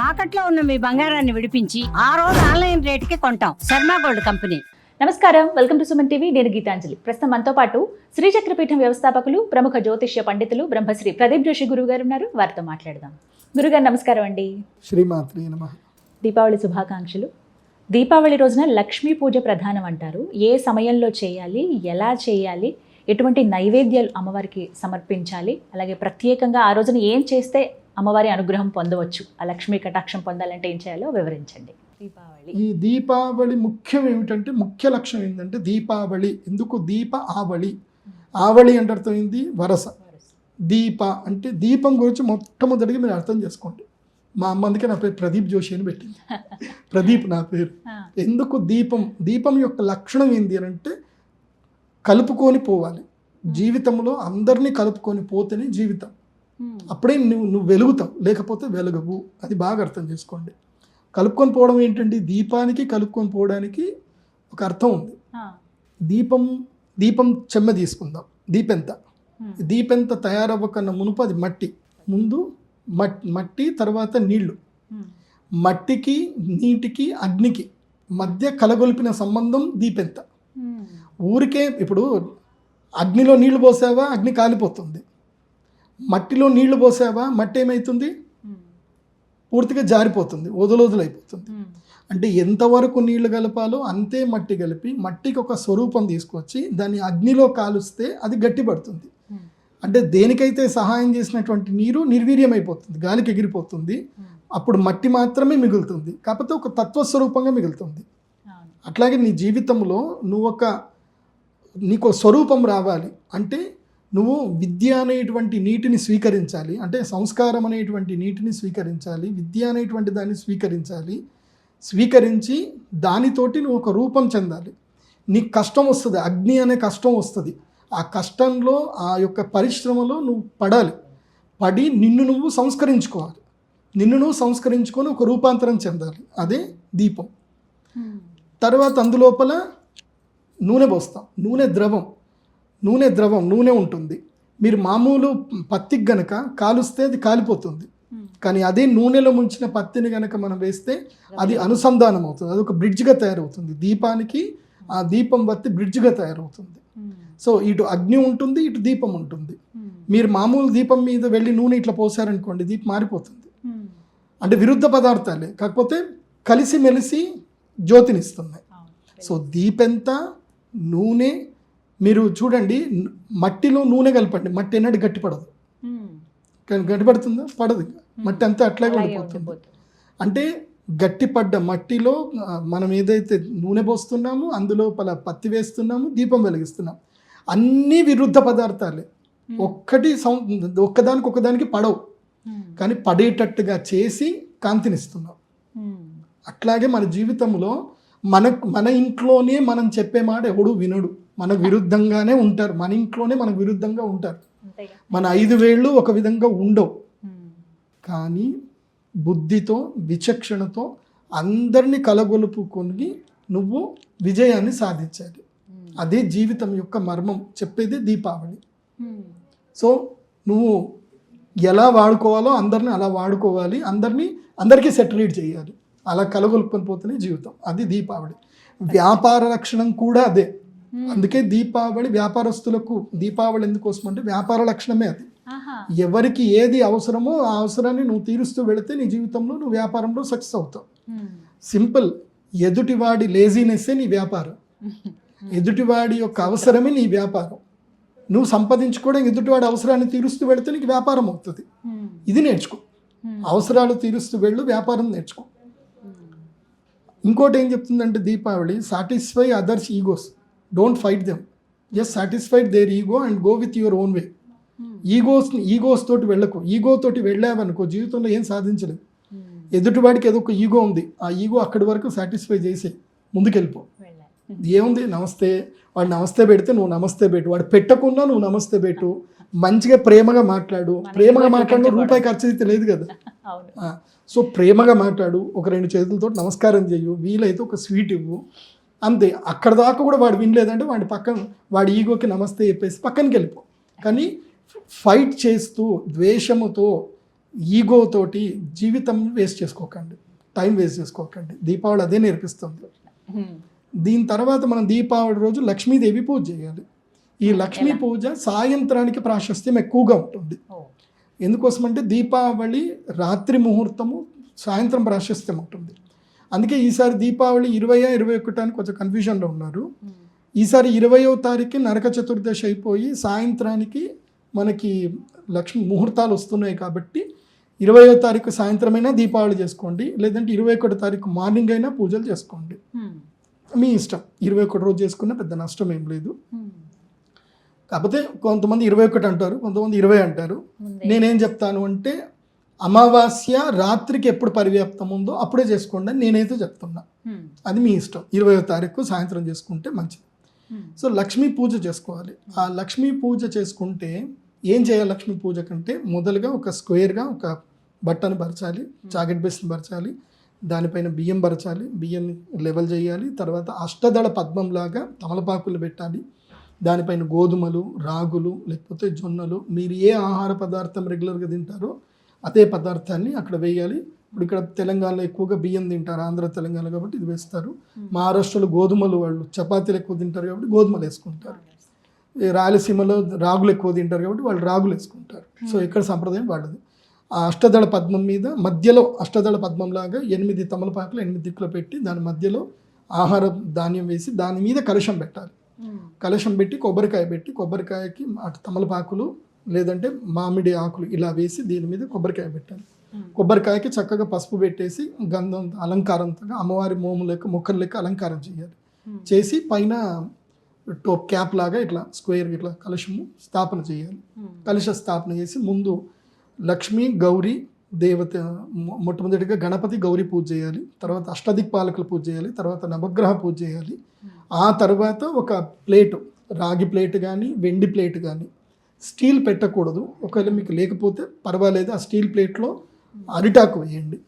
తాకట్లో ఉన్న మీ బంగారాన్ని విడిపించి ఆ రోజు ఆన్లైన్ రేటుకి కొంటాం. Sharma gold company. నమస్కారం, వెల్కమ్ టు సుమన్ టీవీ. నేను గీతాంజలి. ప్రస్తుతం మనతో పాటు శ్రీచక్రపీఠం వ్యవస్థాపకులు, ప్రముఖ జ్యోతిష్య పండితులు బ్రహ్మశ్రీ ప్రదీప్ జోషి గురువు గారు ఉన్నారు. వారితో మాట్లాడదాం. గురుగారు నమస్కారం అండి. శ్రీమాత్రే నమః. దీపావళి శుభాకాంక్షలు. దీపావళి రోజున లక్ష్మీ పూజ ప్రధానం అంటారు. ఏ సమయంలో చేయాలి, ఎలా చేయాలి, ఎటువంటి నైవేద్యాలు అమ్మవారికి సమర్పించాలి, అలాగే ప్రత్యేకంగా ఆ రోజున ఏం చేస్తే అమ్మవారి అనుగ్రహం పొందవచ్చు, ఆ లక్ష్మీ కటాక్షం పొందాలంటే ఏం చేయాలో వివరించండి. దీపావళి, ఈ దీపావళి ముఖ్యం ఏమిటంటే, ముఖ్య లక్ష్యం ఏంటంటే దీపావళి. ఎందుకు దీప ఆవళి? ఆవళి అంటే అర్థం ఏంది? వరస. దీప అంటే దీపం గురించి మొట్టమొదటిగా మీరు అర్థం చేసుకోండి. మా అమ్మ అందుకే నా పేరు ప్రదీప్ జోషి అని పెట్టింది. ప్రదీప్ నా పేరు. ఎందుకు దీపం? దీపం యొక్క లక్షణం ఏంటి అని అంటే కలుపుకొని పోవాలి. జీవితంలో అందరినీ కలుపుకొని పోతేనే జీవితం. అప్పుడే నువ్వు వెలుగుతావు, లేకపోతే వెలుగవు. అది బాగా అర్థం చేసుకోండి. కలుపుకొని పోవడం ఏంటండి? దీపానికి కలుపుకొని పోవడానికి ఒక అర్థం ఉంది. దీపం చెమ్మ తీసుకుందాం. దీపెంత తయారవ్వకన్నా మునుపు అది మట్టి. ముందు మట్టి, తర్వాత నీళ్లు. మట్టికి, నీటికి, అగ్నికి మధ్య కలగొలిపిన సంబంధం దీపెంత. ఊరికే ఇప్పుడు అగ్నిలో నీళ్లు పోసావా, అగ్ని కాలిపోతుంది. మట్టిలో నీళ్లు పోసావా, మట్టి ఏమవుతుంది? పూర్తిగా జారిపోతుంది, వదులైపోతుంది. అంటే ఎంతవరకు నీళ్లు కలపాలో అంతే మట్టి కలిపి, మట్టికి ఒక స్వరూపం తీసుకొచ్చి దాన్ని అగ్నిలో కాలుస్తే అది గట్టిపడుతుంది. అంటే దేనికైతే సహాయం చేసినటువంటి నీరు నిర్వీర్యమైపోతుంది, గాలికి ఎగిరిపోతుంది. అప్పుడు మట్టి మాత్రమే మిగులుతుంది, కాకపోతే ఒక తత్వస్వరూపంగా మిగులుతుంది. అట్లాగే నీ జీవితంలో నీకు స్వరూపం రావాలి అంటే నువ్వు విద్య అనేటువంటి నీటిని స్వీకరించాలి. అంటే సంస్కారం అనేటువంటి నీటిని స్వీకరించాలి. విద్య అనేటువంటి దాన్ని స్వీకరించి దానితోటి నువ్వు ఒక రూపం చెందాలి. నీకు కష్టం వస్తుంది, అగ్ని అనే కష్టం వస్తుంది. ఆ కష్టంలో, ఆ యొక్క పరిశ్రమలో నువ్వు పడి నిన్ను నువ్వు సంస్కరించుకోవాలి. నిన్ను నువ్వు సంస్కరించుకొని ఒక రూపాంతరం చెందాలి. అదే దీపం. తర్వాత అందులోపల నూనె పోస్తాం. నూనె ఉంటుంది. మీరు మామూలు పత్తికి గనక కాలుస్తే అది కాలిపోతుంది. కానీ అదే నూనెలో ముంచిన పత్తిని గనక మనం వేస్తే అది అనుసంధానం అవుతుంది. అది ఒక బ్రిడ్జ్గా తయారవుతుంది. దీపానికి ఆ దీపం బత్తి బ్రిడ్జ్గా తయారవుతుంది. సో ఇటు అగ్ని ఉంటుంది, ఇటు దీపం ఉంటుంది. మీరు మామూలు దీపం మీద వెళ్ళి నూనె ఇట్లా పోసారనుకోండి, దీపం మారిపోతుంది. అంటే విరుద్ధ పదార్థాలే, కాకపోతే కలిసిమెలిసి జ్యోతినిస్తున్నాయి. సో దీపెంత, నూనె. మీరు చూడండి, మట్టిలో నూనె కలపండి, మట్టి ఎన్నడూ గట్టిపడదు. గట్టిపడుతుందా? పడదు. మట్టి అంతా అట్లాగే ఉండిపోతుంది. అంటే గట్టిపడ్డ మట్టిలో మనం ఏదైతే నూనె పోస్తున్నామో అందులోపల పత్తి వేస్తున్నాము, దీపం వెలిగిస్తున్నాం. అన్నీ విరుద్ధ పదార్థాలే. ఒక్కదానికి పడవు, కానీ పడేటట్టుగా చేసి కాంతినిస్తున్నాం. అట్లాగే మన జీవితంలో మన ఇంట్లోనే మనం చెప్పే మాట ఎవడు వినడు, మనకు విరుద్ధంగానే ఉంటారు. మన ఇంట్లోనే మనకు విరుద్ధంగా ఉంటారు. మన 5 వేళ్ళు ఒక విధంగా ఉండవు. కానీ బుద్ధితో, విచక్షణతో అందరినీ కలగొలుపుకొని నువ్వు విజయాన్ని సాధించాలి. అదే జీవితం యొక్క మర్మం చెప్పేది దీపావళి. సో నువ్వు ఎలా వాడుకోవాలో అందరినీ అలా వాడుకోవాలి. అందరికీ సెటిల్డ్ చేయాలి. అలా కలగొలుపుకొని పోతేనే జీవితం. అది దీపావళి. వ్యాపార లక్షణం కూడా అదే. అందుకే దీపావళి వ్యాపారస్తులకు దీపావళి ఎందుకోసం అంటే వ్యాపార లక్షణమే అది. ఎవరికి ఏది అవసరమో ఆ అవసరాన్ని నువ్వు తీరుస్తూ వెళితే నీ జీవితంలో నువ్వు వ్యాపారంలో సక్సెస్ అవుతావు. సింపుల్. ఎదుటివాడి లేజినెస్సే నీ వ్యాపారం, ఎదుటివాడి యొక్క అవసరమే నీ వ్యాపారం. నువ్వు సంపాదించుకోవడం ఎదుటివాడి అవసరాన్ని తీరుస్తూ వెళితే నీకు వ్యాపారం అవుతుంది. ఇది నేర్చుకో. అవసరాలు తీరుస్తూ వెళ్ళు, వ్యాపారం నేర్చుకో. ఇంకోటి ఏం చెప్తుందంటే Deepavali, satisfy others egos, don't fight them, just satisfied their ego and go with your own way. Egos తోటి వెళ్ళకు. ఈగో తోటి వెళ్ళావనుకో జీవితంలో ఏం సాధించలేదు. ఎదుటివాడికి ఏదో ఒక ఈగో ఉంది, ఆ ఈగో అక్కడి వరకు సాటిస్ఫై చేసి ముందుకెళ్ళిపో. ఏముంది? నమస్తే. వాడు నమస్తే పెడితే నువ్వు నమస్తే పెట్టు, వాడు పెట్టకున్నా నువ్వు నమస్తే పెట్టు. మంచిగా ప్రేమగా మాట్లాడు. ప్రేమగా మాట్లాడిన రూపాయి ఖర్చు అయితే లేదు కదా. సో ప్రేమగా మాట్లాడు. ఒక 2 చేతులతో నమస్కారం చెయ్యు. వీలైతే ఒక స్వీట్ ఇవ్వు. అంతే. అక్కడ దాకా కూడా వాడు వినలేదంటే వాడి ఈగోకి నమస్తే చెప్పేసి పక్కనకి వెళ్ళిపో. కానీ ఫైట్ చేస్తూ, ద్వేషముతో, ఈగో తోటి జీవితం వేస్ట్ చేసుకోకండి, టైం వేస్ట్ చేసుకోకండి. దీపావళి అదే నేర్పిస్తుంది. దీని తర్వాత మనం దీపావళి రోజు లక్ష్మీదేవి పూజ చేయాలి. ఈ లక్ష్మీ పూజ సాయంత్రానికి ప్రాశస్త్యం ఎక్కువగా ఉంటుంది. ఎందుకోసమంటే దీపావళి రాత్రి ముహూర్తము, సాయంత్రం ప్రాశస్త్యం ఉంటుంది. అందుకే ఈసారి దీపావళి 20-21 కొంచెం కన్ఫ్యూజన్లో ఉన్నారు. ఈసారి 20వ తారీఖు నరక చతుర్దశి అయిపోయి సాయంత్రానికి మనకి లక్ష్మీ ముహూర్తాలు వస్తున్నాయి కాబట్టి 20వ తారీఖు సాయంత్రమైనా దీపావళి చేసుకోండి, లేదంటే 21 తారీఖు మార్నింగ్ అయినా పూజలు చేసుకోండి. మీ ఇష్టం. 21 రోజు చేసుకున్న పెద్ద నష్టం ఏం లేదు. కాకపోతే కొంతమంది 21 అంటారు, కొంతమంది 20 అంటారు. నేనేం చెప్తాను అంటే అమావాస్య రాత్రికి ఎప్పుడు పరివ్యాప్తం ఉందో అప్పుడే చేసుకోండి అని నేనైతే చెప్తున్నా. అది మీ ఇష్టం. 20వ తారీఖు సాయంత్రం చేసుకుంటే మంచిది. సో లక్ష్మీ పూజ చేసుకోవాలి. ఆ లక్ష్మీ పూజ చేసుకుంటే ఏం చేయాలి? లక్ష్మీ పూజ కంటే మొదలుగా ఒక స్క్వేర్గా ఒక బట్టను పరచాలి, జాకెట్ బేస్ని పరచాలి, దానిపైన బియ్యం పరచాలి, బియ్యాన్ని లెవెల్ చేయాలి. తర్వాత అష్టదళ పద్మంలాగా తమలపాకులు పెట్టాలి. దానిపైన గోధుమలు, రాగులు, లేకపోతే జొన్నలు, మీరు ఏ ఆహార పదార్థం రెగ్యులర్గా తింటారో అదే పదార్థాన్ని అక్కడ వేయాలి. ఇప్పుడు ఇక్కడ తెలంగాణలో ఎక్కువగా బియ్యం తింటారు, ఆంధ్ర తెలంగాణ కాబట్టి ఇది వేస్తారు. మహారాష్ట్రలో గోధుమలు, వాళ్ళు చపాతీలు ఎక్కువ తింటారు కాబట్టి గోధుమలు వేసుకుంటారు. రాయలసీమలో రాగులు ఎక్కువ తింటారు కాబట్టి వాళ్ళు రాగులు వేసుకుంటారు. సో ఇక్కడ సంప్రదాయం వాళ్ళది. ఆ అష్టదళ పద్మం మీద మధ్యలో అష్టదళ పద్మంలాగా 8 తమలపాకులు 8 దిక్కులు పెట్టి దాని మధ్యలో ఆహార ధాన్యం వేసి దాని మీద కలశం పెట్టాలి. కలశం పెట్టి కొబ్బరికాయ పెట్టి కొబ్బరికాయకి అటు తమలపాకులు లేదంటే మామిడి ఆకులు ఇలా వేసి దీని మీద కొబ్బరికాయ పెట్టాలి. కొబ్బరికాయకి చక్కగా పసుపు పెట్టేసి గంధం అలంకారంతో అమ్మవారి మోము లెక్క మొక్కలు లెక్క అలంకారం చేయాలి. చేసి పైన టోప్ క్యాప్ లాగా ఇట్లా స్క్వేర్ ఇట్లా కలశము స్థాపన చేయాలి. కలశ స్థాపన చేసి ముందు లక్ష్మీ గౌరీ దేవత, మొట్టమొదటిగా గణపతి గౌరీ పూజ చేయాలి. తర్వాత అష్టదిక్పాలకుల పూజ చేయాలి. తర్వాత నవగ్రహ పూజ చేయాలి. ఆ తర్వాత ఒక ప్లేటు, రాగి ప్లేట్ కానీ వెండి ప్లేట్ కానీ, స్టీల్ పెట్టకూడదు. ఒకవేళ మీకు లేకపోతే పర్వాలేదు, ఆ స్టీల్ ప్లేట్లో అరిటాకు వేయండి.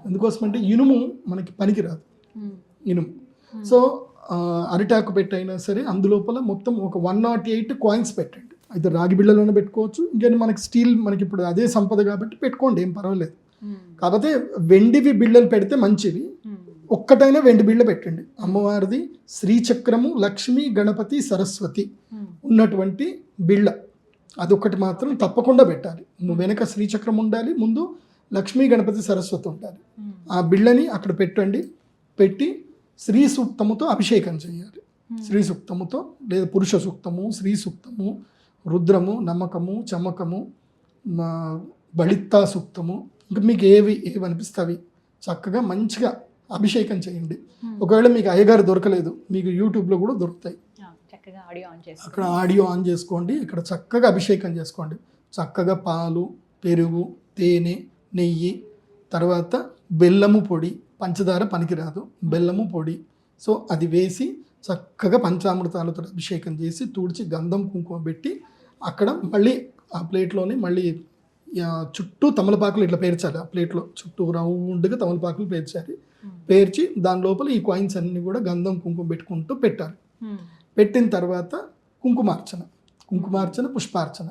ఎందుకోసమంటే ఇనుము మనకి పనికిరాదు, ఇనుము. సో అరిటాకు పెట్టైనా సరే అందులోపల మొత్తం ఒక 108 కాయిన్స్ పెట్టండి. అయితే రాగి బిళ్ళలోనే పెట్టుకోవచ్చు, ఇంకా మనకి స్టీల్ మనకి ఇప్పుడు అదే సంపద కాబట్టి పెట్టుకోండి, ఏం పర్వాలేదు. కాకపోతే వెండివి బిళ్ళలు పెడితే మంచివి. ఒక్కటైనా వెండి బిళ్ళ పెట్టండి. అమ్మవారిది శ్రీచక్రము, లక్ష్మి, గణపతి, సరస్వతి ఉన్నటువంటి బిళ్ళ అదొక్కటి మాత్రం తప్పకుండా పెట్టాలి. వెనక శ్రీచక్రం ఉండాలి, ముందు లక్ష్మీ, గణపతి, సరస్వతి ఉండాలి. ఆ బిళ్ళని అక్కడ పెట్టండి. పెట్టి శ్రీ సూక్తముతో అభిషేకం చేయాలి. శ్రీ సూక్తముతో లేదా పురుష సూక్తము, శ్రీ సూక్తము, రుద్రము, నమ్మకము, చమకము, బళిత్తా సూక్తము, ఇంకా మీకు ఏవి అనిపిస్తావి చక్కగా మంచిగా అభిషేకం చేయండి. ఒకవేళ మీకు అయ్యగారు దొరకలేదు, మీకు యూట్యూబ్లో కూడా దొరుకుతాయి. అక్కడ ఆడియో ఆన్ చేసుకోండి, ఇక్కడ చక్కగా అభిషేకం చేసుకోండి. చక్కగా పాలు, పెరుగు, తేనె, నెయ్యి, తర్వాత బెల్లము పొడి, పంచదార పనికిరాదు, బెల్లము పొడి. సో అది వేసి చక్కగా పంచామృతాలతో అభిషేకం చేసి తుడిచి గంధం కుంకుమ పెట్టి అక్కడ మళ్ళీ ఆ ప్లేట్లోనే మళ్ళీ చుట్టూ తమలపాకులు ఇట్లా పేర్చాలి. ఆ ప్లేట్లో చుట్టూ రౌండ్గా తమలపాకులు పేర్చాలి. పేర్చి దాని లోపల ఈ కాయిన్స్ అన్నీ కూడా గంధం కుంకుమ పెట్టుకుంటూ పెట్టాలి. పెట్టిన తర్వాత కుంకుమార్చన, పుష్పార్చన,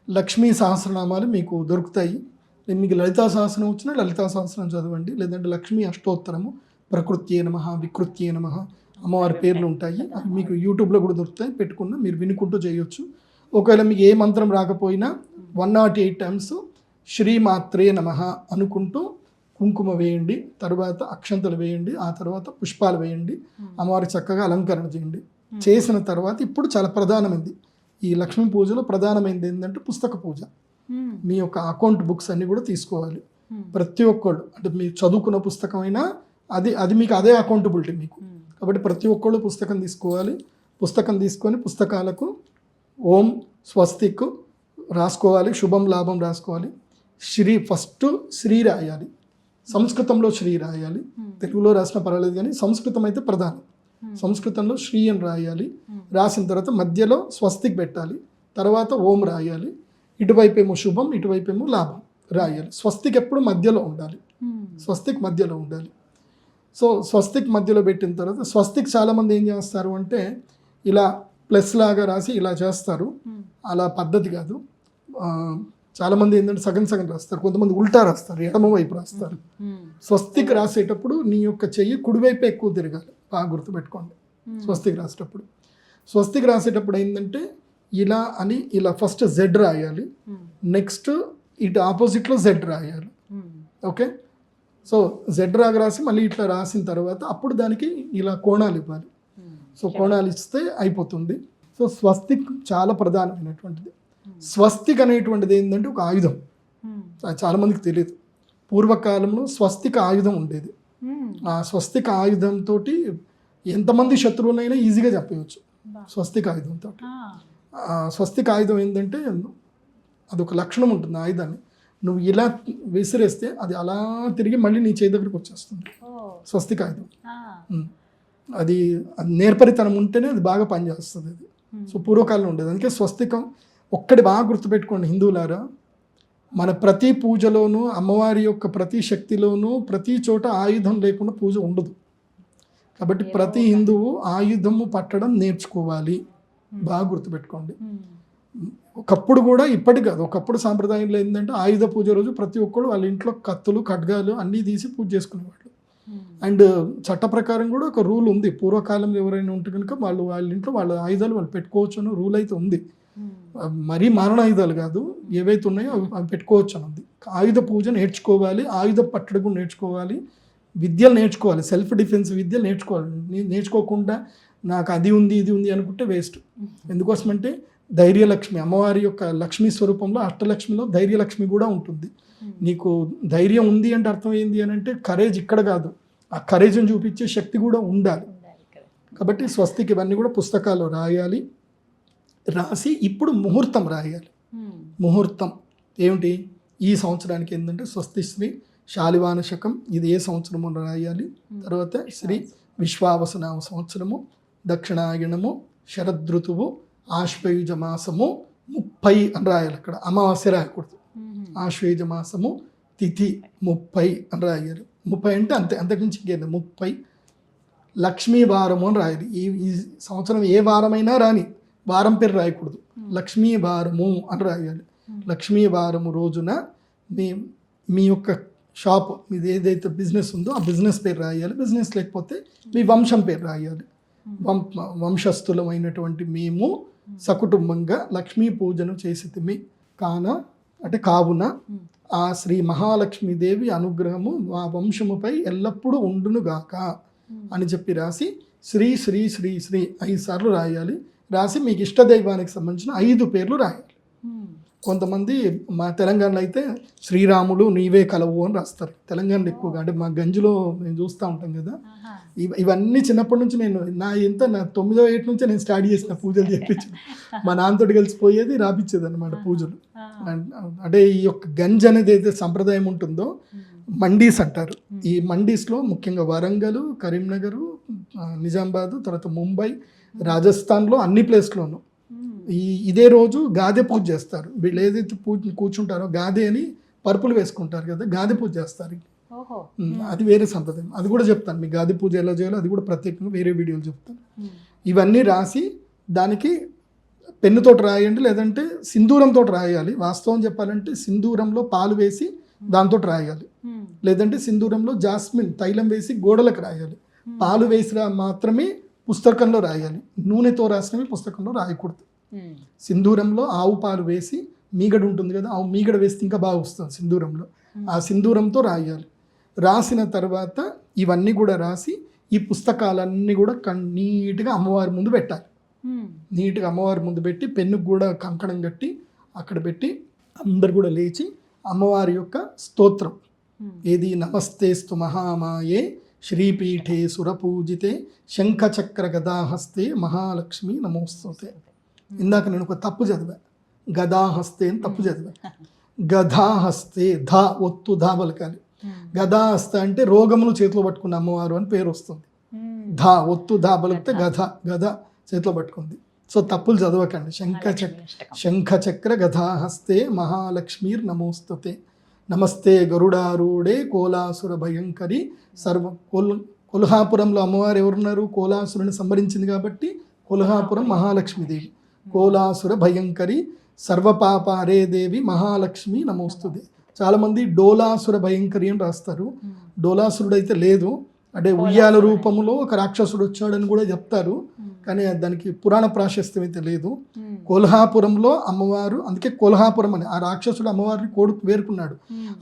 లక్ష్మీ సహస్రనామాలు మీకు దొరుకుతాయి. మీకు లలితా సహస్రం వచ్చినా లలితా సహస్రం చదవండి, లేదంటే లక్ష్మీ అష్టోత్తరము, ప్రకృత్యే నమః, వికృత్యే నమః, అమ్మవారి పేర్లు ఉంటాయి. అవి మీకు యూట్యూబ్లో కూడా దొరుకుతాయి, పెట్టుకున్న మీరు వినుకుంటూ చేయొచ్చు. ఒకవేళ మీకు ఏ మంత్రం రాకపోయినా 108 టైమ్స్ శ్రీమాత్రే నమః అనుకుంటూ కుంకుమ వేయండి, తర్వాత అక్షంతలు వేయండి, ఆ తర్వాత పుష్పాలు వేయండి, అమ్మవారికి చక్కగా అలంకరణ చేయండి. చేసిన తర్వాత ఇప్పుడు చాలా ప్రధానమైంది ఈ లక్ష్మీ పూజలో ప్రధానమైనది ఏంటంటే పుస్తక పూజ. మీ యొక్క అకౌంట్ బుక్స్ అన్నీ కూడా తీసుకోవాలి. ప్రతి ఒక్కళ్ళు, అంటే మీరు చదువుకున్న పుస్తకమైనా అది మీకు అదే అకౌంటబిలిటీ మీకు. కాబట్టి ప్రతి ఒక్కళ్ళు పుస్తకం తీసుకోవాలి. పుస్తకం తీసుకొని పుస్తకాలకు ఓం స్వస్తిక్ రాసుకోవాలి, శుభం లాభం రాసుకోవాలి. ఫస్ట్ శ్రీ రాయాలి, సంస్కృతంలో శ్రీ రాయాలి. తెలుగులో రాసిన పర్వాలేదు కానీ సంస్కృతం అయితే ప్రధానం. సంస్కృతంలో శ్రీ అని రాయాలి. రాసిన తర్వాత మధ్యలో స్వస్తిక్ పెట్టాలి, తర్వాత ఓం రాయాలి. ఇటువైపేమో శుభం, ఇటువైపేమో లాభం రాయాలి. స్వస్తిక్ ఎప్పుడు మధ్యలో ఉండాలి, స్వస్తిక్ మధ్యలో ఉండాలి. సో స్వస్తిక్ మధ్యలో పెట్టిన తర్వాత స్వస్తిక్ చాలామంది ఏం చేస్తారు అంటే ఇలా ప్లస్ లాగా రాసి ఇలా చేస్తారు. అలా పద్ధతి కాదు. చాలా మంది ఏంటంటే సగం సగం రాస్తారు, కొంతమంది ఉల్టా రాస్తారు, ఎడమ వైపు రాస్తారు. స్వస్తికి రాసేటప్పుడు నీ యొక్క చెయ్యి కుడివైపు ఎక్కువ తిరగాలి, బాగా గుర్తుపెట్టుకోండి. స్వస్తికి రాసేటప్పుడు ఏంటంటే ఇలా అని ఇలా ఫస్ట్ జెడ్ రాయాలి, నెక్స్ట్ ఇటు ఆపోజిట్లో జెడ్ రాయాలి. ఓకే, సో జెడ్ రాసి మళ్ళీ ఇట్లా రాసిన తర్వాత అప్పుడు దానికి ఇలా కోణాలు ఇవ్వాలి. సో కోణాలు ఇస్తే అయిపోతుంది. సో స్వస్తిక్ చాలా ప్రధానమైనటువంటిది. స్వస్తిక్ అనేటువంటిది ఏంటంటే ఒక ఆయుధం, అది చాలా మందికి తెలియదు. పూర్వకాలంలో స్వస్తిక ఆయుధం ఉండేది. ఆ స్వస్తిక ఆయుధంతో ఎంతమంది శత్రువులైనా ఈజీగా చెప్పవచ్చు. స్వస్తిక ఆయుధంతో స్వస్తిక ఆయుధం ఏంటంటే అదొక లక్షణం ఉంటుంది. ఆయుధాన్ని నువ్వు ఇలా విసిరేస్తే అది అలా తిరిగి మళ్ళీ నీ చేతి దగ్గరికి వచ్చేస్తుంది. స్వస్తిక ఆయుధం అది నేర్పరితనం ఉంటేనే అది బాగా పనిచేస్తుంది. అది సో పూర్వకాలంలో ఉండేది. అందుకే స్వస్తికం ఒక్కటి బాగా గుర్తుపెట్టుకోండి హిందువులారా, మన ప్రతి పూజలోనూ అమ్మవారి యొక్క ప్రతి శక్తిలోనూ ప్రతి చోట ఆయుధం లేకుండా పూజ ఉండదు. కాబట్టి ప్రతి హిందువు ఆయుధము పట్టడం నేర్చుకోవాలి, బాగా గుర్తుపెట్టుకోండి. ఒకప్పుడు కూడా ఇప్పటి కాదు, ఒకప్పుడు సాంప్రదాయంలో ఏంటంటే ఆయుధ పూజ రోజు ప్రతి ఒక్కరు వాళ్ళ ఇంట్లో కత్తులు ఖడ్గాలు అన్నీ తీసి పూజ చేసుకునేవాళ్ళు. అండ్ చట్ట ప్రకారం కూడా ఒక రూల్ ఉంది. పూర్వకాలంలో ఎవరైనా ఉంటే కనుక వాళ్ళ ఇంట్లో వాళ్ళ ఆయుధాలు వాళ్ళు పెట్టుకోవచ్చు అని రూల్ అయితే ఉంది. మరీ మారణాయుధాలు కాదు, ఏవైతే ఉన్నాయో అవి పెట్టుకోవచ్చు అని ఉంది. ఆయుధ పూజ నేర్చుకోవాలి, ఆయుధ పట్టడం కూడా నేర్చుకోవాలి, విద్యలు నేర్చుకోవాలి, సెల్ఫ్ డిఫెన్స్ విద్యలు నేర్చుకోవాలి. నేర్చుకోకుండా నాకు అది ఉంది ఇది ఉంది అనుకుంటే వేస్ట్. ఎందుకోసమంటే ధైర్యలక్ష్మి అమ్మవారి యొక్క లక్ష్మీ స్వరూపంలో అష్టలక్ష్మిలో ధైర్యలక్ష్మి కూడా ఉంటుంది. నీకు ధైర్యం ఉంది అంటే అర్థం ఏంది అని అంటే కరేజ్ ఇక్కడ కాదు, ఆ కరేజ్ని చూపించే శక్తి కూడా ఉండాలి. కాబట్టి స్వస్తికి ఇవన్నీ కూడా పుస్తకాల్లో రాయాలి. రాసి ఇప్పుడు ముహూర్తం రాయాలి. ముహూర్తం ఏమిటి, ఈ సంవత్సరానికి ఏంటంటే స్వస్తి శ్రీ శాలివాన శకం, ఇది ఏ సంవత్సరము రాయాలి. తర్వాత శ్రీ విశ్వావసనామ సంవత్సరము, దక్షిణాయనము, శరదృతువు, ఆశ్వయుజ మాసము 30 అని రాయాలి. అక్కడ అమావాస్య రాయకూడదు. ఆశ్వయుజ మాసము తిథి 30 అని రాయాలి. 30 అంటే అంతే, అంతకుమించి ఇంకేంది 30. లక్ష్మీ వారము అని రాయాలి. ఈ సంవత్సరం ఏ వారమైనా రాని, వారం పేరు రాయకూడదు, లక్ష్మీ వారము అని రాయాలి. లక్ష్మీ వారము రోజున మీ యొక్క షాప్ మీది ఏదైతే బిజినెస్ ఉందో ఆ బిజినెస్ పేరు రాయాలి. బిజినెస్ లేకపోతే మీ వంశం పేరు రాయాలి. వంశస్థులమైనటువంటి మేము సకుటుంబంగా లక్ష్మీ పూజను చేసితిమి కావున ఆ శ్రీ మహాలక్ష్మీదేవి అనుగ్రహము మా వంశముపై ఎల్లప్పుడూ ఉండునుగాక అని చెప్పి రాసి శ్రీ శ్రీ శ్రీ శ్రీ 5 సార్లు రాయాలి. రాసి మీకు ఇష్టదైవానికి సంబంధించిన 5 పేర్లు రాయాలి. కొంతమంది మా తెలంగాణలో అయితే శ్రీరాములు నీవే కలవు అని రాస్తారు. తెలంగాణలో ఎక్కువగా, అంటే మా గంజిలో మేము చూస్తూ ఉంటాం కదా. ఇవన్నీ చిన్నప్పటి నుంచి నా 9వ ఏట నుంచే నేను స్టార్ట్ చేసిన పూజలు చేయించి మా నాన్నతోటి కలిసిపోయేది, రాపించేది అనమాట పూజలు. అంటే ఈ యొక్క గంజ్ అనేది అయితే సంప్రదాయం ఉంటుందో మండీస్ అంటారు. ఈ మండీస్లో ముఖ్యంగా వరంగల్, కరీంనగర్, నిజామాబాద్, తర్వాత ముంబై, రాజస్థాన్లో అన్ని ప్లేస్లోనూ ఇదే రోజు గాదె పూజ చేస్తారు. వీళ్ళు ఏదైతే కూర్చుంటారో గాదె అని పరుపులు వేసుకుంటారు కదా, గాదె పూజ చేస్తారు. అది వేరే సంప్రదాయం, అది కూడా చెప్తాను మీకు. గాదె పూజ ఎలా చేయాలో అది కూడా ప్రత్యేకంగా వేరే వీడియోలు చెప్తాను. ఇవన్నీ రాసి దానికి పెన్నుతోటి రాయండి, లేదంటే సింధూరంతో రాయాలి. వాస్తవం చెప్పాలంటే సింధూరంలో పాలు వేసి దాంతో రాయాలి, లేదంటే సింధూరంలో జాస్మిన్ తైలం వేసి గోడలకు రాయాలి. పాలు వేసి మాత్రమే పుస్తకంలో రాయాలి, నూనెతో రాసినవి పుస్తకంలో రాయకూడదు. సింధూరంలో ఆవు పాలు వేసి, మీగడ ఉంటుంది కదా, ఆవు మీగడ వేస్తే ఇంకా బాగా వస్తుంది సింధూరంలో. ఆ సింధూరంతో రాయాలి. రాసిన తర్వాత ఇవన్నీ కూడా రాసి ఈ పుస్తకాలన్నీ కూడా నీట్గా అమ్మవారి ముందు పెట్టాలి. నీట్గా అమ్మవారి ముందు పెట్టి పెన్నుకు కూడా కంకణం కట్టి అక్కడ పెట్టి అందరు కూడా లేచి అమ్మవారి యొక్క స్తోత్రం ఏది, నమస్తేస్తు మహామాయే శ్రీపీఠే సురపూజితే శంఖచక్ర గదాహస్తే మహాలక్ష్మి నమోస్తుతే. ఇందాక నేను ఒక తప్పు చదివా, గదాహస్తే అని తప్పు చదివా. గదాహస్తే ధా ఒత్తు ధా పలకాలి. గదాహస్తే అంటే రోగములు చేతిలో పట్టుకున్న అమ్మవారు అని పేరు వస్తుంది. ధా ఒత్తు ధా పలికితే గద చేతిలో పట్టుకుంది. సో తప్పులు చదవకండి. శంఖచక్ర గదాహస్తే మహాలక్ష్మీర్ నమోస్తుతే. నమస్తే గరుడారూఢే కోలాసుర భయంకరి సర్వ. కొల్హాపురంలో అమ్మవారు ఎవరున్నారు, కోలాసురుని సంహరించింది కాబట్టి కొల్హాపురం మహాలక్ష్మీదేవి. కోలాసుర భయంకరి సర్వపాప హరే దేవి మహాలక్ష్మి నమోస్తుది. చాలామంది డోలాసుర భయంకరి అని రాస్తారు. డోలాసురుడు అయితే లేదు, అంటే ఉయ్యాల రూపంలో ఒక రాక్షసుడు వచ్చాడని కూడా చెప్తారు, కానీ దానికి పురాణ ప్రాశస్త్యం అయితే లేదు. కొల్హాపురంలో అమ్మవారు, అందుకే కొల్హాపురం అని ఆ రాక్షసుడు అమ్మవారిని వేరుకున్నాడు.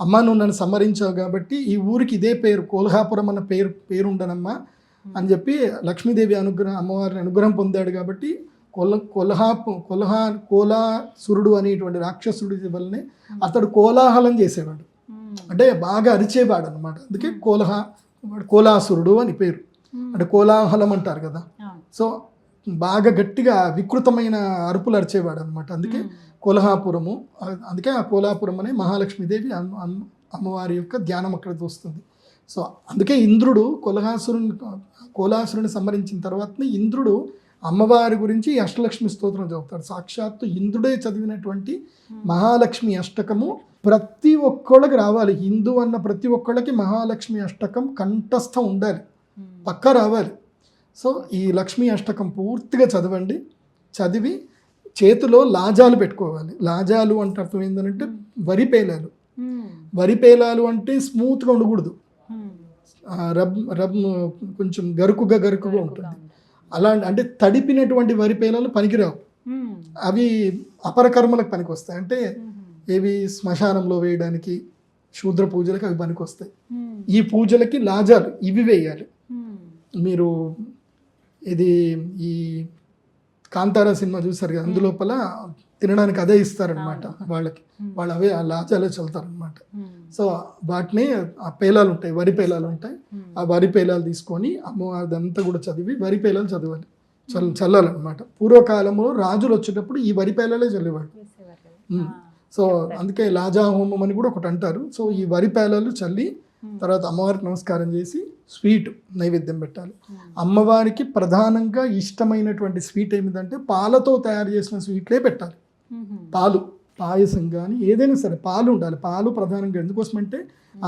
అమ్మ నువ్వు నన్ను సంహరించావు కాబట్టి ఈ ఊరికి ఇదే పేరు, కొల్హాపురం అన్న పేరు ఉండనమ్మా అని చెప్పి లక్ష్మీదేవి అమ్మవారిని అనుగ్రహం పొందాడు కాబట్టి కోలాసురుడు అనేటువంటి రాక్షసుడి వల్లనే అతడు కోలాహలం చేసేవాడు, అంటే బాగా అరిచేవాడు అనమాట. అందుకే కోలాసురుడు అని పేరు, అంటే కోలాహలం అంటారు కదా. సో బాగా గట్టిగా వికృతమైన అరుపులు అరిచేవాడు అనమాట, అందుకే కొల్హాపురము. అందుకే ఆ కోలాపురం అనే మహాలక్ష్మీదేవి అమ్మవారి యొక్క ధ్యానం అక్కడ వస్తుంది. సో అందుకే ఇంద్రుడు కోలాసురుని సంహరించిన తర్వాత ఇంద్రుడు అమ్మవారి గురించి అష్టలక్ష్మి స్తోత్రం చదువుతాడు. సాక్షాత్తు ఇంద్రుడే చదివినటువంటి మహాలక్ష్మి అష్టకము ప్రతి ఒక్కళ్ళకి రావాలి. హిందూ అన్న ప్రతి ఒక్కళ్ళకి మహాలక్ష్మి అష్టకం కంఠస్థం ఉండాలి, పక్కా రావాలి. సో ఈ లక్ష్మీ అష్టకం పూర్తిగా చదవండి. చదివి చేతిలో లాజాలు పెట్టుకోవాలి. లాజాలు అంటే అర్థం ఏంటంటే వరి పేలాలు. వరి పేలాలు అంటే స్మూత్గా ఉండకూడదు, రబ్ కొంచెం గరుకుగా ఉంటుంది. అలా అంటే తడిపినటువంటి వరి పేలాలు పనికిరావు, అవి అపరకర్మలకు పనికి వస్తాయి. అంటే ఏవి శ్మశానంలో వేయడానికి, శూద్ర పూజలకి అవి పనికి వస్తాయి. ఈ పూజలకి లాజాలు ఇవి వేయాలి. మీరు ఇది ఈ కాంతారా సినిమా చూసారు కదా, అందులోపల తినడానికి అదే ఇస్తారనమాట వాళ్ళకి, వాళ్ళు అవే ఆ లాజాలే చల్లుతారనమాట. సో వాటిని ఆ పేలాలు ఉంటాయి, వరి పేలాలు ఉంటాయి, ఆ వరి పేలాలు తీసుకొని అమ్మవారిదంతా కూడా చదివి వరి పేలాలు చదవాలి, చల్లాలన్నమాట. పూర్వకాలంలో రాజులు వచ్చేటప్పుడు ఈ వరి పేలాలే చల్లేవాడు. సో అందుకే లాజా హోమం అని కూడా ఒకటి అంటారు. సో ఈ వరి పేలాలు చల్లి తర్వాత అమ్మవారికి నమస్కారం చేసి స్వీట్ నైవేద్యం పెట్టాలి. అమ్మవారికి ప్రధానంగా ఇష్టమైనటువంటి స్వీట్ ఏమిటంటే పాలతో తయారు చేసిన స్వీట్లే పెట్టాలి. పాలు, పాయసం కానీ ఏదైనా సరే పాలు ఉండాలి. పాలు ప్రధానంగా ఎందుకోసమంటే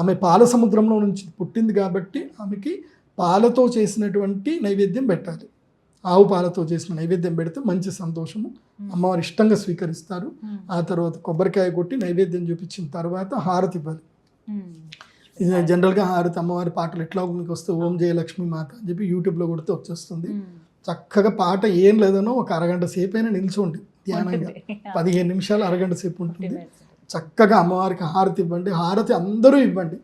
ఆమె పాల సముద్రంలో నుంచి పుట్టింది కాబట్టి ఆమెకి పాలతో చేసినటువంటి నైవేద్యం పెట్టాలి. ఆవు పాలతో చేసిన నైవేద్యం పెడితే మంచి సంతోషము, అమ్మవారు ఇష్టంగా స్వీకరిస్తారు. ఆ తర్వాత కొబ్బరికాయ కొట్టి నైవేద్యం చూపించిన తర్వాత హారతి ఇవ్వాలి. ఇది జనరల్గా హారతి అమ్మవారి పాటలు ఎట్లా మీకు వస్తే ఓం జయ లక్ష్మీ మాత అని చెప్పి యూట్యూబ్లో కొడితే వచ్చేస్తుంది. చక్కగా పాట ఏం లేదనో ఒక అరగంట సేపు అయినా నిల్చోండి ధ్యానంగా, 15 నిమిషాలు అరగంట సేపు ఉంటుంది. చక్కగా అమ్మవారికి హారతి ఇవ్వండి. హారతి అందరూ ఇవ్వండి.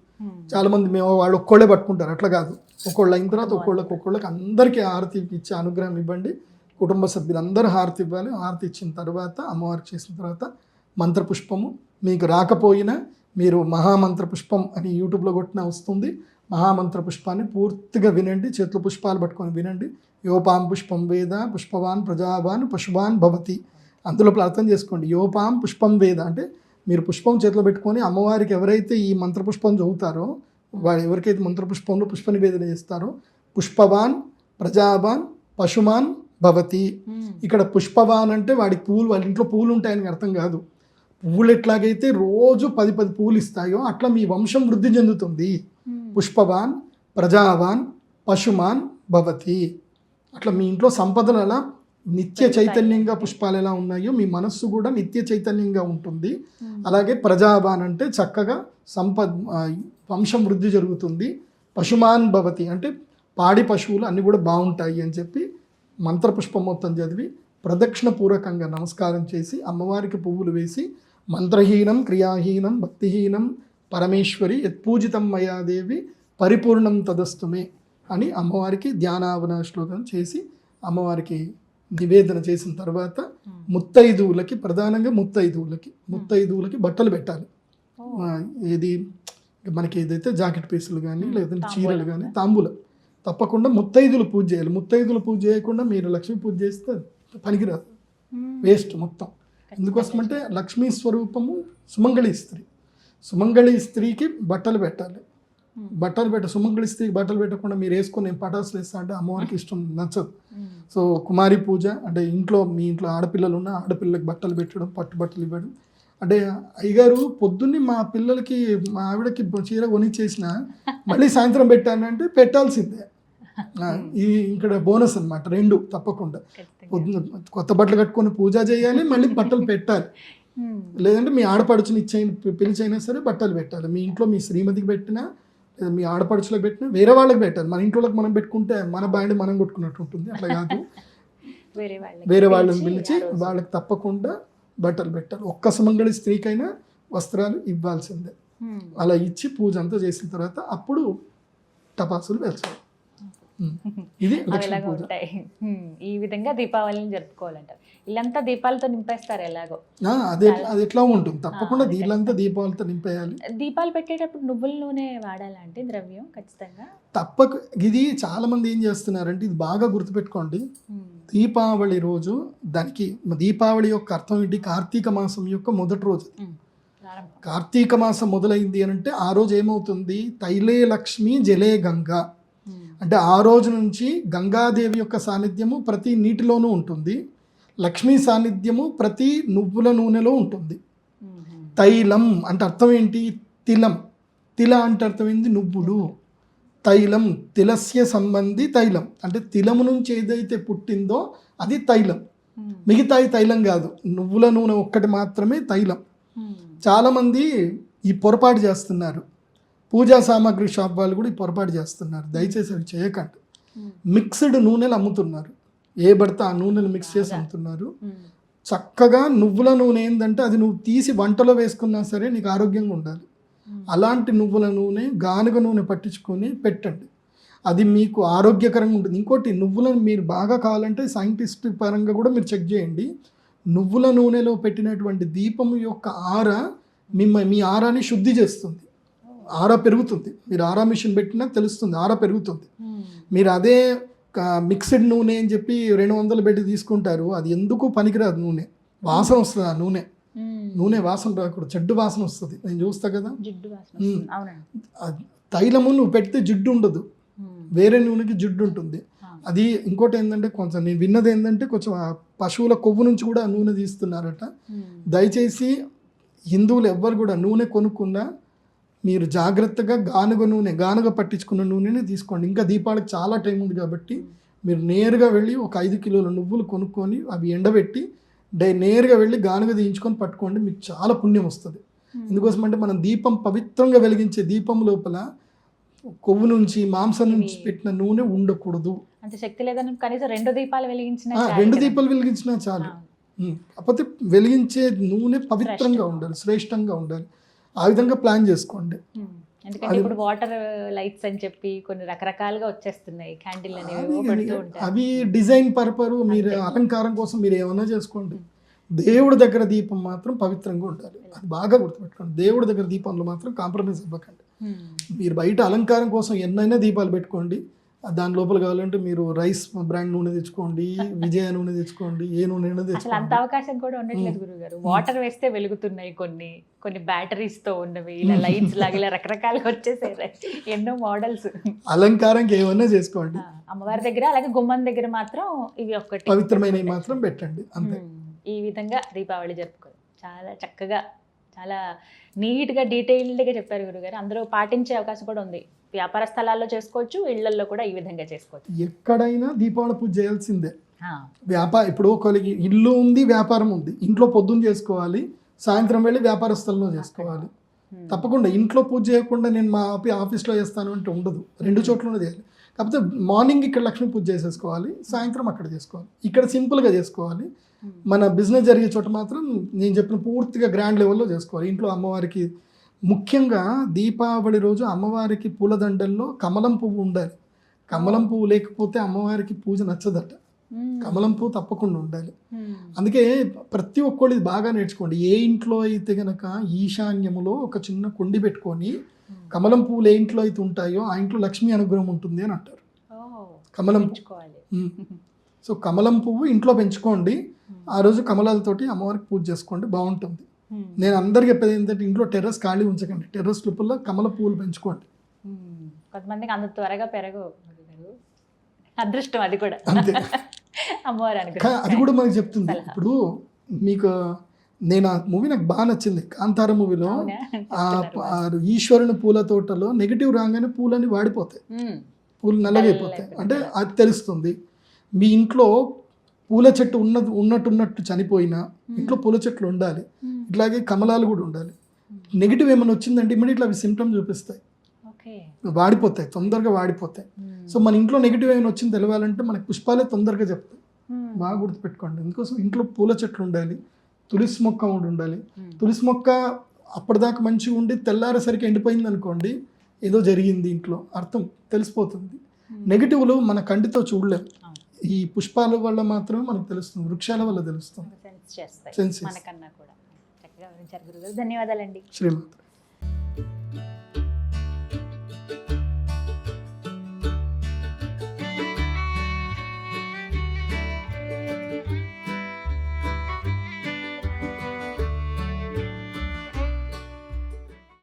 చాలామంది మేము వాళ్ళు ఒక్కళ్ళే పట్టుకుంటారు, అట్లా కాదు. ఒక్కోళ్ళు అయిన తర్వాత ఒక్కోళ్ళకి అందరికీ హారతి ఇచ్చే అనుగ్రహం ఇవ్వండి. కుటుంబ సభ్యులందరూ హారతి ఇవ్వాలి. హారతి ఇచ్చిన తర్వాత అమ్మవారికి చేసిన తర్వాత మంత్రపుష్పము, మీకు రాకపోయినా మీరు మహామంత్ర పుష్పం అని యూట్యూబ్లో కొట్టినా వస్తుంది. మహామంత్ర పుష్పాన్ని పూర్తిగా వినండి, చేతులు పుష్పాలు పట్టుకొని వినండి. యోపాం పుష్పం వేద పుష్పవాన్ ప్రజావాన్ పశువాన్ భవతి. అందులో అర్థం చేసుకోండి. యోపాం పుష్పం వేద అంటే మీరు పుష్పం చేతిలో పెట్టుకొని అమ్మవారికి ఎవరైతే ఈ మంత్రపుష్పం చదువుతారో, వాడు ఎవరికైతే మంత్రపుష్పంలో పుష్ప నివేదన చేస్తారో, పుష్పవాన్ ప్రజావాన్ పశుమాన్ భవతి. ఇక్కడ పుష్పవాన్ అంటే వాడికి పూలు, వాళ్ళ ఇంట్లో పూలు ఉంటాయని అర్థం కాదు. పువ్వులు ఎట్లాగైతే రోజు 10 పువ్వులు ఇస్తాయో అట్లా మీ వంశం వృద్ధి చెందుతుంది. పుష్పవాన్ ప్రజావాన్ పశుమాన్ భవతి. అట్లా మీ ఇంట్లో సంపదలు అలా నిత్య చైతన్యంగా పుష్పాలు ఎలా ఉన్నాయో మీ మనస్సు కూడా నిత్య చైతన్యంగా ఉంటుంది. అలాగే ప్రజావాన్ అంటే చక్కగా వంశం వృద్ధి జరుగుతుంది. పశుమాన్ భవతి అంటే పాడి పశువులు అన్నీ కూడా బాగుంటాయి అని చెప్పి మంత్రపుష్పం మొత్తం చదివి ప్రదక్షిణ పూర్వకంగా నమస్కారం చేసి అమ్మవారికి పువ్వులు వేసి మంత్రహీనం క్రియాహీనం భక్తిహీనం పరమేశ్వరి యత్పూజితం మయాదేవి పరిపూర్ణం తదస్తుమే అని అమ్మవారికి ధ్యానావన శ్లోకం చేసి అమ్మవారికి నివేదన చేసిన తర్వాత ముత్తైదువులకి, ప్రధానంగా ముత్తైదువులకి బట్టలు పెట్టాలి. ఇది మనకి ఏదైతే జాకెట్ పీసులు కానీ లేదంటే చీరలు కానీ తాంబూలం తప్పకుండా ముత్తైదులు పూజ చేయాలి. ముత్తైదులు పూజ చేయకుండా మీరు లక్ష్మీ పూజ చేస్తే పనికిరాదు, వేస్ట్ మొత్తం. ఎందుకోసమంటే లక్ష్మీ స్వరూపము సుమంగళి స్త్రీ. సుమంగళి స్త్రీకి బట్టలు పెట్టాలి. సుమంగళి స్త్రీకి బట్టలు పెట్టకుండా మీరు వేసుకొని నేను పటాసులు వేస్తా అంటే అమ్మవారికి ఇష్టం నచ్చదు. సో కుమారి పూజ అంటే మీ ఇంట్లో ఆడపిల్లలు ఉన్న ఆడపిల్లలకి బట్టలు పెట్టడం, పట్టు బట్టలు ఇవ్వడం. అంటే అయ్యగారు పొద్దున్నే మా పిల్లలకి మా ఆవిడకి చీర కొనిచ్చేసిన మళ్ళీ సాయంత్రం పెట్టానంటే పెట్టాల్సిందే. ఈ ఇక్కడ బోనస్ అన్నమాట, రెండు తప్పకుండా. కొత్త బట్టలు కట్టుకొని పూజ చేయాలి, మళ్ళీ బట్టలు పెట్టాలి. లేదంటే మీ ఆడపడుచుని పిలిచైనా సరే బట్టలు పెట్టాలి. మీ ఇంట్లో మీ శ్రీమతికి పెట్టినా లేదా మీ ఆడపడుచులకు పెట్టినా వేరే వాళ్ళకి పెట్టాలి. మన ఇంట్లోకి మనం పెట్టుకుంటే మన బ్యాండ్ మనం కొట్టుకున్నట్టు ఉంటుంది. అట్లా కాదు, వేరే వాళ్ళని పిలిచి వాళ్ళకి తప్పకుండా బట్టలు పెట్టాలి. ఒక్క సుమంగళి స్త్రీకైనా వస్త్రాలు ఇవ్వాల్సిందే. అలా ఇచ్చి పూజ అంతా చేసిన తర్వాత అప్పుడు టపాసులు వేల్చాలి. ఇది లక్ష్మీ పూజ. ఈ విధంగా దీపావళిని జరుపుకోవాలంటారు. ఇల్లంతా దీపాలతో నింపేస్తారు ఎలాగో. అది ఎట్లా ఉంటుంది, తప్పకుండా దీపాలంతా దీపాలతో నింపేయాలి. దీపాలు పెట్టేటప్పుడు నువ్వుల నూనె వాడాలంటే ద్రవ్యం ఖచ్చితంగా తప్పక. ఇది చాలా మంది ఏం చేస్తున్నారంటే, ఇది బాగా గుర్తుపెట్టుకోండి. దీపావళి రోజు, దానికి దీపావళి యొక్క అర్థం ఏంటి, కార్తీక మాసం యొక్క మొదటి రోజు. కార్తీక మాసం మొదలైంది అని అంటే ఆ రోజు ఏమవుతుంది, తైలే లక్ష్మి జలే గంగా అంటే ఆ రోజు నుంచి గంగాదేవి యొక్క సాన్నిధ్యము ప్రతి నీటిలోనూ ఉంటుంది, లక్ష్మీ సాన్నిధ్యము ప్రతి నువ్వుల నూనెలో ఉంటుంది. తైలం అంటే అర్థం ఏంటి, తిలం. తిల అంటే అర్థం ఏంటి, నువ్వులు. తైలం తిలస్య సంబంధి తైలం అంటే తిలము నుంచి ఏదైతే పుట్టిందో అది తైలం. మిగతాయి తైలం కాదు, నువ్వుల నూనె ఒక్కటి మాత్రమే తైలం. చాలామంది ఈ పొరపాటు చేస్తున్నారు. పూజా సామాగ్రి షాప్ వాళ్ళు కూడా ఈ పొరపాటు చేస్తున్నారు. దయచేసి అవి చేయకండి. మిక్స్డ్ నూనెలు అమ్ముతున్నారు, ఏ పడితే ఆ నూనెలు మిక్స్ చేసి అమ్ముతున్నారు. చక్కగా నువ్వుల నూనె ఏంటంటే అది నువ్వు తీసి వంటలో వేసుకున్నా సరే నీకు ఆరోగ్యంగా ఉండాలి. అలాంటి నువ్వుల నూనె, గానుగ నూనె పట్టించుకొని పెట్టండి, అది మీకు ఆరోగ్యకరంగా ఉంటుంది. ఇంకోటి, నువ్వులను మీరు బాగా కావాలంటే సైంటిస్ట్ పరంగా కూడా మీరు చెక్ చేయండి. నువ్వుల నూనెలో పెట్టినటువంటి దీపం యొక్క ఆర మీ ఆరాన్ని శుద్ధి చేస్తుంది, ఆరా పెరుగుతుంది. మీరు ఆరా మిషన్ పెట్టినా తెలుస్తుంది, ఆరా పెరుగుతుంది. మీరు అదే మిక్స్డ్ నూనె అని చెప్పి 200 పెట్టి తీసుకుంటారు, అది ఎందుకు పనికిరాదు. నూనె వాసన వస్తుంది, ఆ నూనె వాసన రాకూడదు, చెడ్డు వాసన వస్తుంది. నేను చూస్తా కదా. తైలము నువ్వు పెడితే జిడ్డు ఉండదు, వేరే నూనెకి జిడ్డు ఉంటుంది. అది ఇంకోటి ఏంటంటే, కొంచెం నేను విన్నది ఏంటంటే కొంచెం పశువుల కొవ్వు నుంచి కూడా నూనె తీస్తున్నారట. దయచేసి హిందువులు ఎవ్వరు కూడా నూనె కొనుక్కున్నా మీరు జాగ్రత్తగా గానుగ పట్టించుకున్న నూనెనే తీసుకోండి. ఇంకా దీపావళికి చాలా టైం ఉంది కాబట్టి మీరు నేరుగా వెళ్ళి ఒక 5 కిలోల నువ్వులు కొనుక్కొని అవి ఎండబెట్టి నేరుగా వెళ్ళి గానుగ తీయించుకొని పట్టుకోండి, మీకు చాలా పుణ్యం వస్తుంది. ఎందుకోసం అంటే మనం దీపం పవిత్రంగా వెలిగించే దీపం లోపల కొవ్వు నుంచి, మాంసం నుంచి పెట్టిన నూనె ఉండకూడదు. అంటే శక్తి లేదని కనీసం 2 దీపాలు వెలిగించినా చాలు. కాకపోతే వెలిగించే నూనె పవిత్రంగా ఉండాలి, శ్రేష్టంగా ఉండాలి. ఆ విధంగా ప్లాన్ చేసుకోండి. ఎందుకంటే ఇప్పుడు వాటర్ లైట్స్ అని చెప్పి కొన్ని రకరకాలుగా వచ్చేస్తున్నాయి, క్యాండిల్ అనేవి. అవి డిజైన్ పర్పరు, మీరు అలంకారం కోసం మీరు ఏమైనా చేసుకోండి. దేవుడి దగ్గర దీపం మాత్రం పవిత్రంగా ఉండాలి, అది బాగా గుర్తుపెట్టుకోండి. దేవుడి దగ్గర దీపంలో మాత్రం కాంప్రమైజ్ అవ్వకండి. మీరు బయట అలంకారం కోసం ఎన్నైనా దీపాలు పెట్టుకోండి, దాని లోపల కావాలంటే మీరు రైస్ బ్రాండ్ నూనె తెచ్చుకోండి, విజయ నూనె తెచ్చుకోండి, ఏ నూనె తెచ్చుకోండి. అంత అవకాశం కూడా ఉండట్లేదు గురుగారు. వాటర్ వేస్తే వెలుగుతున్నాయి, కొన్ని బ్యాటరీస్ తో ఉన్నవి, ఇలా లైట్స్ లాగా ఇలా రకరకాలుగా వచ్చేసాయి, ఎన్నో మోడల్స్. అలంకారంకి ఏమన్నా చేసుకోండి. అమ్మవారి దగ్గర అలాగే గుమ్మం దగ్గర మాత్రం ఇవి ఒక్కటి పవిత్రమైనవి మాత్రం పెట్టండి, అంతే. ఈ విధంగా దీపావళి జరుపుకోవాలి. చాలా చక్కగా, చాలా నీట్గా, డీటెయిల్డ్గా చెప్పారు గురుగారు. అందరూ పాటించే అవకాశం కూడా ఉంది. వ్యాపార స్థలాల్లో చేసుకోవచ్చు, ఇళ్లలో కూడా ఈ విధంగా చేసుకోవచ్చు. ఎక్కడైనా దీపావళి పూజ చేయాల్సిందే. ఇప్పుడు ఒకరికి ఇల్లు ఉంది, వ్యాపారం ఉంది, ఇంట్లో పొద్దున్న చేసుకోవాలి, సాయంత్రం వెళ్ళి వ్యాపార స్థలంలో చేసుకోవాలి. తప్పకుండా ఇంట్లో పూజ చేయకుండా నేను మా ఆఫీస్లో చేస్తాను అంటే ఉండదు, 2 చోట్లనే చేయాలి. కాకపోతే మార్నింగ్ ఇక్కడ లక్ష్మీ పూజ చేసేసుకోవాలి, సాయంత్రం అక్కడ చేసుకోవాలి. ఇక్కడ సింపుల్గా చేసుకోవాలి. మన బిజినెస్ జరిగే చోట మాత్రం నేను చెప్పిన పూర్తిగా గ్రాండ్ లెవెల్లో చేసుకోవాలి. ఇంట్లో అమ్మవారికి ముఖ్యంగా దీపావళి రోజు అమ్మవారికి పూలదండల్లో కమలం పువ్వు ఉండాలి. కమలం పువ్వు లేకపోతే అమ్మవారికి పూజ నచ్చదట. కమలం పువ్వు తప్పకుండా ఉండాలి. అందుకే ప్రతి ఒక్కళ్ళు ఇది బాగా నేర్చుకోండి. ఏ ఇంట్లో అయితే గనక ఈశాన్యములో ఒక చిన్న కుండి పెట్టుకొని కమలం పువ్వులు ఏ ఇంట్లో అయితే ఉంటాయో ఆ ఇంట్లో లక్ష్మీ అనుగ్రహం ఉంటుంది అని అంటారు. కమలం సో కమలం పువ్వు ఇంట్లో పెంచుకోండి. ఆ రోజు కమలాలతోటి అమ్మవారికి పూజ చేసుకోండి, బాగుంటుంది. నేను అందరికి చెప్పేది ఏంటంటే, ఇంట్లో టెర్రస్ ఖాళీ ఉంచకండి, టెర్రస్ లోపల కమల పువ్వులు పెంచుకోండి. కొంతమందికి అంత త్వరగా పెరగవు, అదృష్టం అది కూడా. అంతే, అమ్మవారు అది కూడా మనకు చెప్తుంది. ఇప్పుడు మీకు నేను ఆ మూవీ నాకు బాగా నచ్చింది, కాంతార మూవీలో ఈశ్వరుని పూల తోటలో నెగిటివ్ రాగానే పూలన్నీ వాడిపోతాయి. పూలు నల్లగైపోతాయి అంటే అది తెలుస్తుంది. మీ ఇంట్లో పూల చెట్టు ఉన్నట్టు చనిపోయినా ఇంట్లో పూల చెట్లు ఉండాలి. ఇట్లాగే కమలాలు కూడా ఉండాలి. నెగిటివ్ ఏమైనా వచ్చిందంటే ఇమీడియట్లీ అవి సిమ్టమ్ చూపిస్తాయి, వాడిపోతాయి, తొందరగా వాడిపోతాయి. సో మన ఇంట్లో నెగిటివ్ ఏమైనా వచ్చింది తెలవాలంటే మనకి పుష్పాలే తొందరగా చెప్తాయి. బాగా గుర్తుపెట్టుకోండి. అందుకోసం ఇంట్లో పూల చెట్లు ఉండాలి, తులసి మొక్క కూడా ఉండాలి. తులసి మొక్క అప్పటిదాకా మంచిగా ఉండి తెల్లారేసరికి ఎండిపోయింది అనుకోండి, ఏదో జరిగింది ఇంట్లో అర్థం తెలిసిపోతుంది. నెగిటివ్లు మన కంటితో చూడలేము, ఈ పుష్పాల వల్ల మాత్రమే మనకు తెలుస్తుంది, వృక్షాల వల్ల తెలుస్తుంది. ధన్యవాదాలండి. శ్రీమాత.